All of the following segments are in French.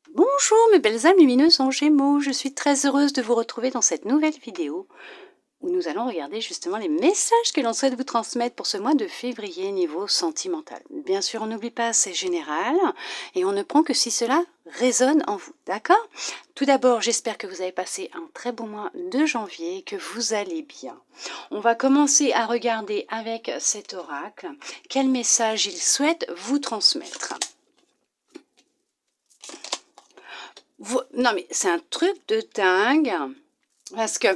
Bonjour mes belles âmes lumineuses en Gémeaux, je suis très heureuse de vous retrouver dans cette nouvelle vidéo où nous allons regarder justement les messages que l'on souhaite vous transmettre pour ce mois de février niveau sentimental. Bien sûr, on n'oublie pas, c'est général et on ne prend que si cela résonne en vous, d'accord? Tout d'abord, j'espère que vous avez passé un très bon mois de janvier et que vous allez bien. On va commencer à regarder avec cet oracle quel message il souhaite vous transmettre. Non mais c'est un truc de dingue, parce que,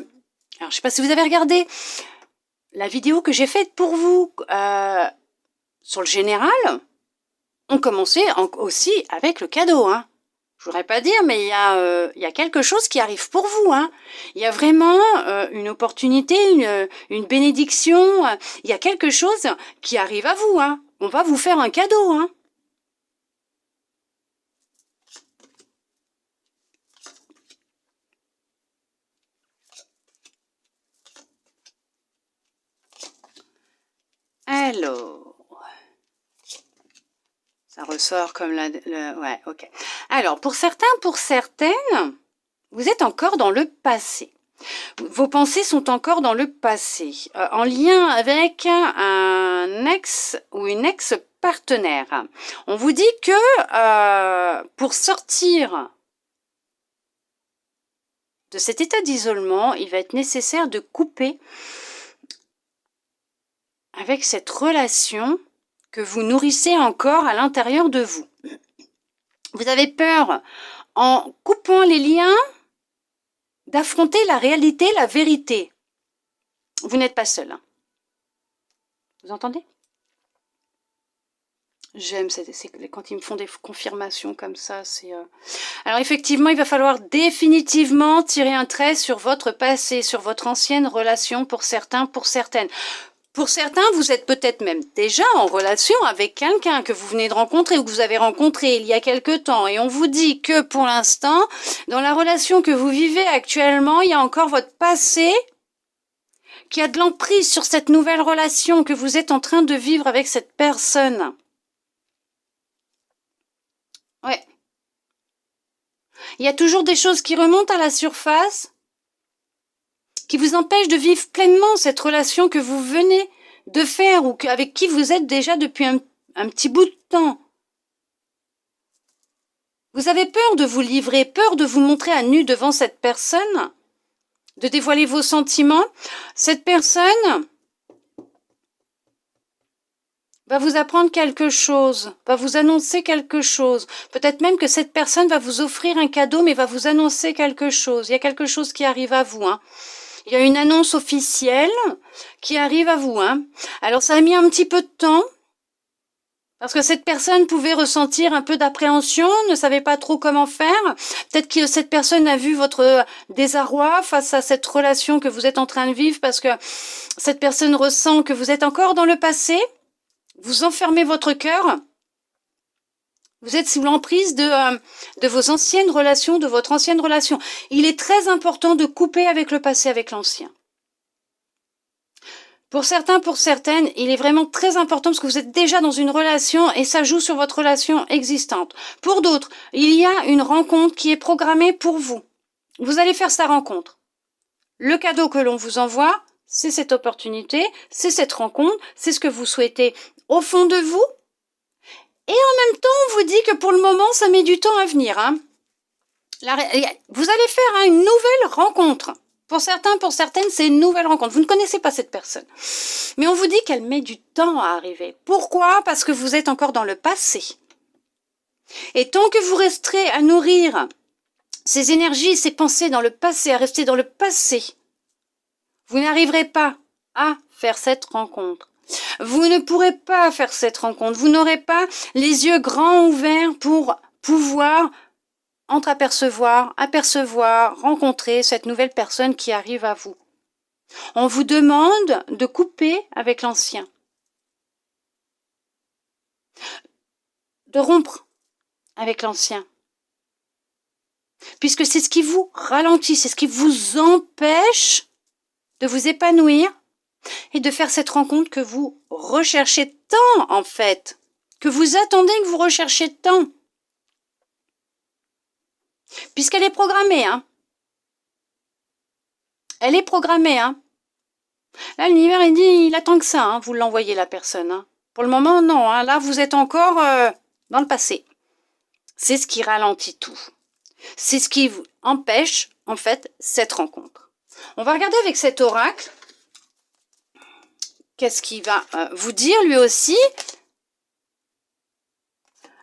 alors je sais pas si vous avez regardé la vidéo que j'ai faite pour vous sur le général, on commençait aussi avec le cadeau, hein. Je voudrais pas dire, mais il y a quelque chose qui arrive pour vous, hein. Il y a vraiment une opportunité, une bénédiction, il y a quelque chose qui arrive à vous, hein. On va vous faire un cadeau, hein. Alors, ça ressort comme ouais, ok. Alors, pour certains, pour certaines, vous êtes encore dans le passé. Vos pensées sont encore dans le passé, en lien avec un ex ou une ex-partenaire. On vous dit que pour sortir de cet état d'isolement, il va être nécessaire de couper avec cette relation que vous nourrissez encore à l'intérieur de vous. Vous avez peur, en coupant les liens, d'affronter la réalité, la vérité. Vous n'êtes pas seul. Hein. Vous entendez? J'aime, quand ils me font des confirmations comme ça. Alors effectivement, il va falloir définitivement tirer un trait sur votre passé, sur votre ancienne relation pour certains, pour certaines. Pour certains, vous êtes peut-être même déjà en relation avec quelqu'un que vous venez de rencontrer ou que vous avez rencontré il y a quelque temps. Et on vous dit que pour l'instant, dans la relation que vous vivez actuellement, il y a encore votre passé qui a de l'emprise sur cette nouvelle relation que vous êtes en train de vivre avec cette personne. Ouais. Il y a toujours des choses qui remontent à la surface, qui vous empêchent de vivre pleinement cette relation que vous venez de faire ou avec qui vous êtes déjà depuis un petit bout de temps. Vous avez peur de vous livrer, peur de vous montrer à nu devant cette personne, de dévoiler vos sentiments. Cette personne va vous apprendre quelque chose, va vous annoncer quelque chose. Peut-être même que cette personne va vous offrir un cadeau, mais va vous annoncer quelque chose. Il y a quelque chose qui arrive à vous, hein. Il y a une annonce officielle qui arrive à vous, hein. Alors ça a mis un petit peu de temps, parce que cette personne pouvait ressentir un peu d'appréhension, ne savait pas trop comment faire. Peut-être que cette personne a vu votre désarroi face à cette relation que vous êtes en train de vivre, parce que cette personne ressent que vous êtes encore dans le passé. Vous enfermez votre cœur. Vous êtes sous l'emprise de vos anciennes relations, de votre ancienne relation. Il est très important de couper avec le passé, avec l'ancien. Pour certains, pour certaines, il est vraiment très important parce que vous êtes déjà dans une relation et ça joue sur votre relation existante. Pour d'autres, il y a une rencontre qui est programmée pour vous. Vous allez faire sa rencontre. Le cadeau que l'on vous envoie, c'est cette opportunité, c'est cette rencontre, c'est ce que vous souhaitez au fond de vous. Et en même temps, on vous dit que pour le moment, ça met du temps à venir. Hein. Vous allez faire une nouvelle rencontre. Pour certains, pour certaines, c'est une nouvelle rencontre. Vous ne connaissez pas cette personne. Mais on vous dit qu'elle met du temps à arriver. Pourquoi? Parce que vous êtes encore dans le passé. Et tant que vous resterez à nourrir ces énergies, ces pensées dans le passé, à rester dans le passé, vous n'arriverez pas à faire cette rencontre. Vous ne pourrez pas faire cette rencontre. Vous n'aurez pas les yeux grands ouverts pour pouvoir apercevoir, rencontrer cette nouvelle personne qui arrive à vous. On vous demande de couper avec l'ancien, de rompre avec l'ancien, puisque c'est ce qui vous ralentit, c'est ce qui vous empêche de vous épanouir et de faire cette rencontre que vous recherchez tant, en fait, que vous attendez, que vous recherchez tant. puisqu'elle est programmée, hein. Elle est programmée, hein. Là, l'univers, il dit, il attend que ça, hein, vous l'envoyez la personne, hein. Pour le moment, non, hein. Là, vous êtes encore dans le passé. C'est ce qui ralentit tout. C'est ce qui vous empêche, en fait, cette rencontre. On va regarder avec cet oracle. Qu'est-ce qu'il va vous dire, lui aussi?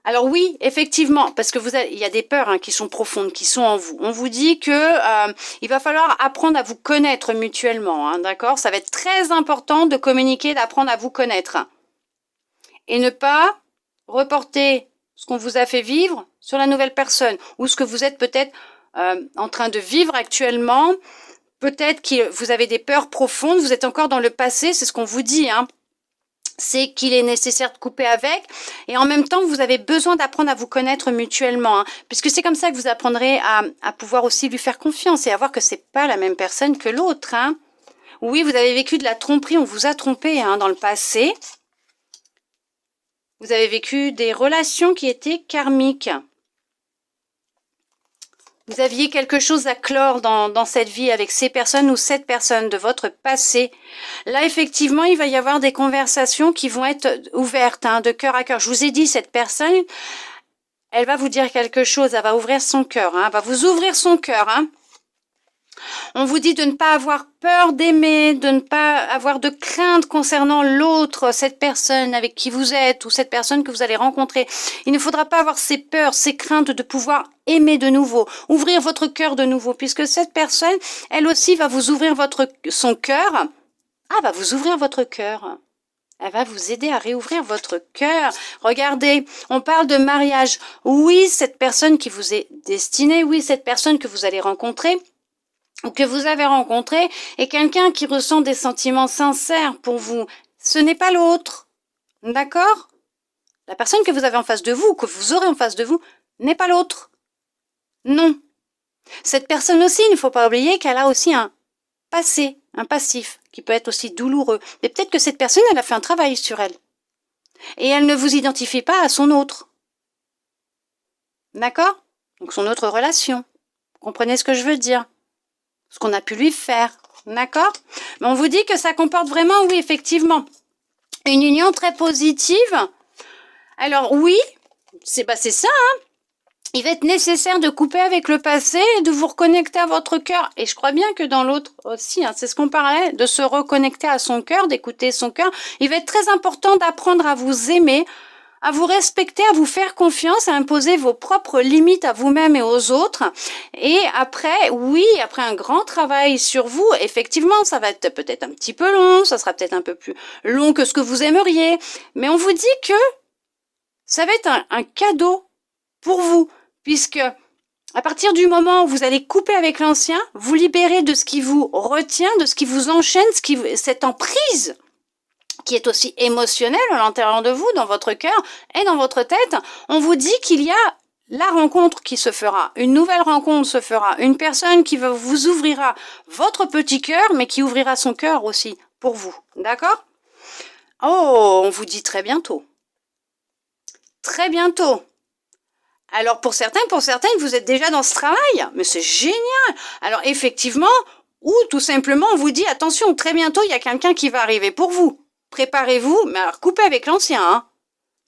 Alors oui, effectivement, parce que il y a des peurs, hein, qui sont profondes, qui sont en vous. On vous dit que il va falloir apprendre à vous connaître mutuellement, hein, d'accord? Ça va être très important de communiquer, d'apprendre à vous connaître. Et ne pas reporter ce qu'on vous a fait vivre sur la nouvelle personne, ou ce que vous êtes peut-être en train de vivre actuellement. Peut-être que vous avez des peurs profondes, vous êtes encore dans le passé, c'est ce qu'on vous dit, hein. C'est qu'il est nécessaire de couper avec, et en même temps, vous avez besoin d'apprendre à vous connaître mutuellement, hein, puisque c'est comme ça que vous apprendrez à pouvoir aussi lui faire confiance et à voir que c'est pas la même personne que l'autre, hein. Oui, vous avez vécu de la tromperie, on vous a trompé, hein, dans le passé. Vous avez vécu des relations qui étaient karmiques. Vous aviez quelque chose à clore dans cette vie avec ces personnes ou cette personne de votre passé. Là, effectivement, il va y avoir des conversations qui vont être ouvertes, hein, de cœur à cœur. Je vous ai dit, cette personne, elle va vous dire quelque chose, elle va ouvrir son cœur, hein, elle va vous ouvrir son cœur, hein. On vous dit de ne pas avoir peur d'aimer, de ne pas avoir de crainte concernant l'autre, cette personne avec qui vous êtes ou cette personne que vous allez rencontrer. Il ne faudra pas avoir ces peurs, ces craintes de pouvoir aimer de nouveau, ouvrir votre cœur de nouveau, puisque cette personne, elle aussi va vous ouvrir son cœur. Ah, va vous ouvrir votre cœur. Elle va vous aider à réouvrir votre cœur. Regardez, on parle de mariage. Oui, cette personne qui vous est destinée, oui, cette personne que vous allez rencontrer, ou que vous avez rencontré, est quelqu'un qui ressent des sentiments sincères pour vous. Ce n'est pas l'autre. D'accord? La personne que vous avez en face de vous, ou que vous aurez en face de vous, n'est pas l'autre. Non. Cette personne aussi, il ne faut pas oublier qu'elle a aussi un passé, un passif, qui peut être aussi douloureux. Mais peut-être que cette personne, elle a fait un travail sur elle. Et elle ne vous identifie pas à son autre. D'accord? Donc son autre relation. Vous comprenez ce que je veux dire? Ce qu'on a pu lui faire, d'accord? Mais on vous dit que ça comporte vraiment, oui, effectivement, une union très positive. Alors oui, c'est ça, hein? Il va être nécessaire de couper avec le passé et de vous reconnecter à votre cœur. Et je crois bien que dans l'autre aussi, hein, c'est ce qu'on parlait, de se reconnecter à son cœur, d'écouter son cœur. Il va être très important d'apprendre à vous aimer, à vous respecter, à vous faire confiance, à imposer vos propres limites à vous-même et aux autres. Et après, oui, après un grand travail sur vous, effectivement, ça va être peut-être un petit peu long, ça sera peut-être un peu plus long que ce que vous aimeriez. Mais on vous dit que ça va être un cadeau pour vous, puisque à partir du moment où vous allez couper avec l'ancien, vous libérez de ce qui vous retient, de ce qui vous enchaîne, cette emprise qui est aussi émotionnel à l'intérieur de vous, dans votre cœur et dans votre tête. On vous dit qu'il y a la rencontre qui se fera, une nouvelle rencontre se fera, une personne qui vous ouvrira votre petit cœur, mais qui ouvrira son cœur aussi pour vous, d'accord? Oh, on vous dit très bientôt. Très bientôt. Alors pour certaines, vous êtes déjà dans ce travail, mais c'est génial. Alors effectivement, ou tout simplement on vous dit attention, très bientôt il y a quelqu'un qui va arriver pour vous. Préparez-vous, mais alors coupez avec l'ancien, hein.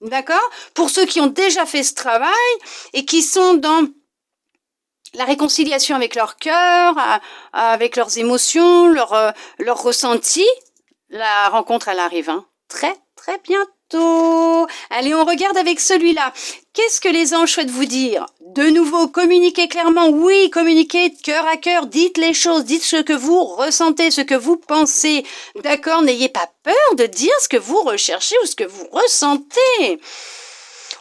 D'accord? Pour ceux qui ont déjà fait ce travail et qui sont dans la réconciliation avec leur cœur, avec leurs émotions, leur ressenti, la rencontre elle arrive, hein. Très très bientôt. Allez, on regarde avec celui-là. Qu'est-ce que les anges souhaitent vous dire? De nouveau, communiquez clairement. Oui, communiquez de cœur à cœur. Dites les choses. Dites ce que vous ressentez, ce que vous pensez. D'accord? N'ayez pas peur de dire ce que vous recherchez ou ce que vous ressentez.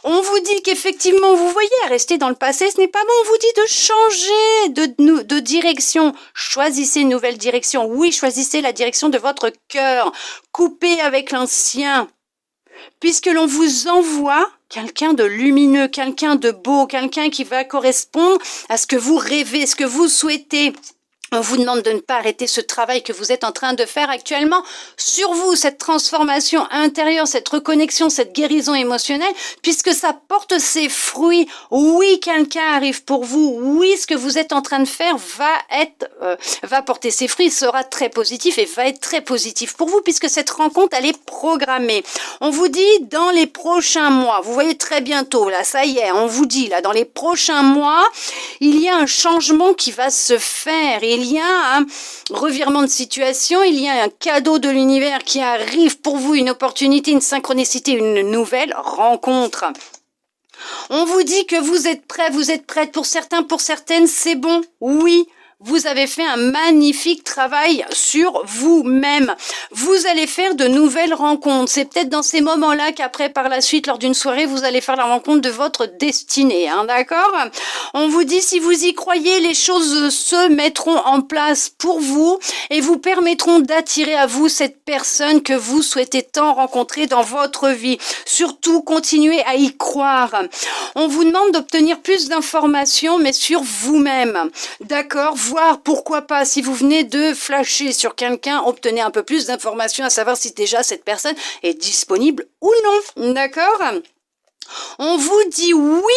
On vous dit qu'effectivement, vous voyez, rester dans le passé, ce n'est pas bon. On vous dit de changer de direction. Choisissez une nouvelle direction. Oui, choisissez la direction de votre cœur. Coupez avec l'ancien. Puisque l'on vous envoie quelqu'un de lumineux, quelqu'un de beau, quelqu'un qui va correspondre à ce que vous rêvez, ce que vous souhaitez. On vous demande de ne pas arrêter ce travail que vous êtes en train de faire actuellement sur vous, cette transformation intérieure, cette reconnexion, cette guérison émotionnelle, puisque ça porte ses fruits. Oui, quelqu'un arrive pour vous. Oui, ce que vous êtes en train de faire va porter ses fruits, sera très positif et va être très positif pour vous, puisque cette rencontre, elle est programmée. On vous dit dans les prochains mois, vous voyez très bientôt, là, ça y est, on vous dit, là, dans les prochains mois, il y a un changement qui va se faire. Il y a un revirement de situation, il y a un cadeau de l'univers qui arrive pour vous, une opportunité, une synchronicité, une nouvelle rencontre. On vous dit que vous êtes prêts, vous êtes prêtes. Pour certains, pour certaines, c'est bon. Oui. Vous avez fait un magnifique travail sur vous-même. Vous allez faire de nouvelles rencontres. C'est peut-être dans ces moments-là qu'après, par la suite, lors d'une soirée, vous allez faire la rencontre de votre destinée. Hein, d'accord? On vous dit, si vous y croyez, les choses se mettront en place pour vous et vous permettront d'attirer à vous cette personne que vous souhaitez tant rencontrer dans votre vie. Surtout, continuez à y croire. On vous demande d'obtenir plus d'informations, mais sur vous-même. D'accord? Voir pourquoi pas, si vous venez de flasher sur quelqu'un, obtenez un peu plus d'informations à savoir si déjà cette personne est disponible ou non. D'accord? On vous dit oui.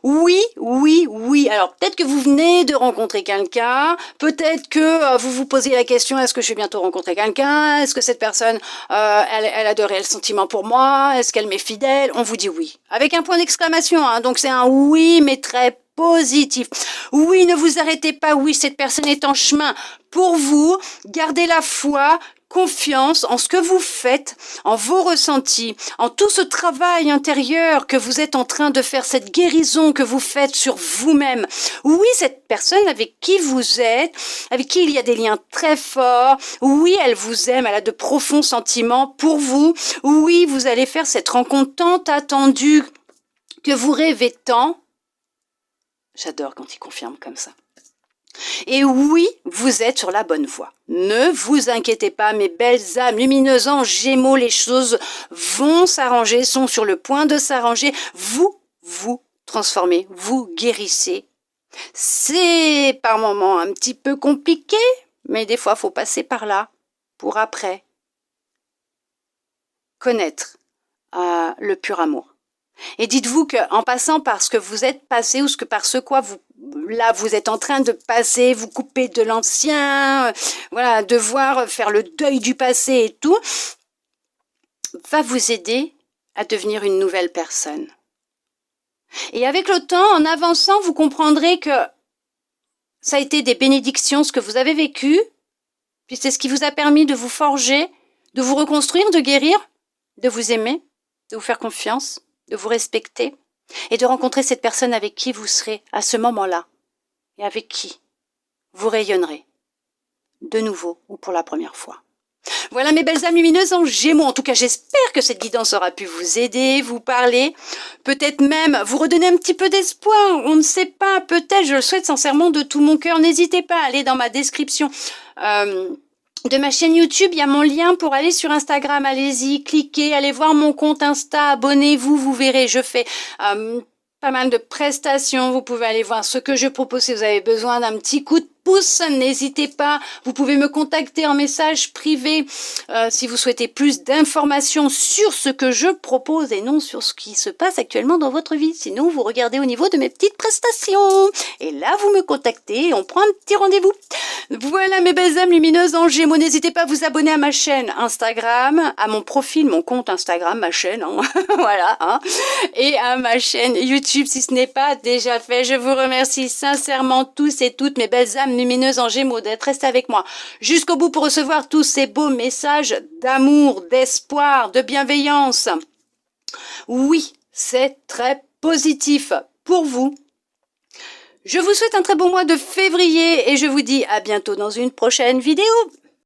Oui, oui, oui. Alors, peut-être que vous venez de rencontrer quelqu'un, peut-être que vous vous posez la question, est-ce que je vais bientôt rencontrer quelqu'un? Est-ce que cette personne, elle a de réels sentiments pour moi? Est-ce qu'elle m'est fidèle? On vous dit oui. Avec un point d'exclamation, hein. Donc c'est un oui, mais très positif. Oui, ne vous arrêtez pas. Oui, cette personne est en chemin pour vous. Gardez la foi, confiance en ce que vous faites, en vos ressentis, en tout ce travail intérieur que vous êtes en train de faire, cette guérison que vous faites sur vous-même. Oui, cette personne avec qui vous êtes, avec qui il y a des liens très forts, oui, elle vous aime, elle a de profonds sentiments pour vous. Oui, vous allez faire cette rencontre tant attendue que vous rêvez tant. J'adore quand il confirme comme ça. Et oui, vous êtes sur la bonne voie. Ne vous inquiétez pas, mes belles âmes lumineuses en Gémeaux, les choses vont s'arranger, sont sur le point de s'arranger. Vous transformez, vous guérissez. C'est par moments un petit peu compliqué, mais des fois, il faut passer par là pour après connaître le pur amour. Et dites-vous qu'en passant par ce que vous êtes passé ou par ce quoi vous êtes en train de passer, vous couper de l'ancien, voilà, devoir faire le deuil du passé et tout, va vous aider à devenir une nouvelle personne. Et avec le temps, en avançant, vous comprendrez que ça a été des bénédictions, ce que vous avez vécu, puis c'est ce qui vous a permis de vous forger, de vous reconstruire, de guérir, de vous aimer, de vous faire confiance, de vous respecter et de rencontrer cette personne avec qui vous serez à ce moment-là et avec qui vous rayonnerez de nouveau ou pour la première fois. Voilà mes belles âmes lumineuses en Gémeaux. En tout cas, j'espère que cette guidance aura pu vous aider, vous parler, peut-être même vous redonner un petit peu d'espoir. On ne sait pas, peut-être, je le souhaite sincèrement de tout mon cœur. N'hésitez pas à aller dans ma description de ma chaîne YouTube, il y a mon lien pour aller sur Instagram. Allez-y, cliquez, allez voir mon compte Insta, abonnez-vous, vous verrez, je fais pas mal de prestations. Vous pouvez aller voir ce que je propose si vous avez besoin d'un petit coup de pouce. N'hésitez pas, vous pouvez me contacter en message privé si vous souhaitez plus d'informations sur ce que je propose et non sur ce qui se passe actuellement dans votre vie. Sinon, vous regardez au niveau de mes petites prestations. Et là, vous me contactez et on prend un petit rendez-vous. Voilà mes belles âmes lumineuses en Gémeaux. N'hésitez pas à vous abonner à ma chaîne Instagram, à mon profil, mon compte Instagram, ma chaîne, hein, voilà, hein, et à ma chaîne YouTube si ce n'est pas déjà fait. Je vous remercie sincèrement tous et toutes mes belles âmes lumineuses en Gémeaux d'être restés avec moi jusqu'au bout pour recevoir tous ces beaux messages d'amour, d'espoir, de bienveillance. Oui, c'est très positif pour vous. Je vous souhaite un très bon mois de février et je vous dis à bientôt dans une prochaine vidéo.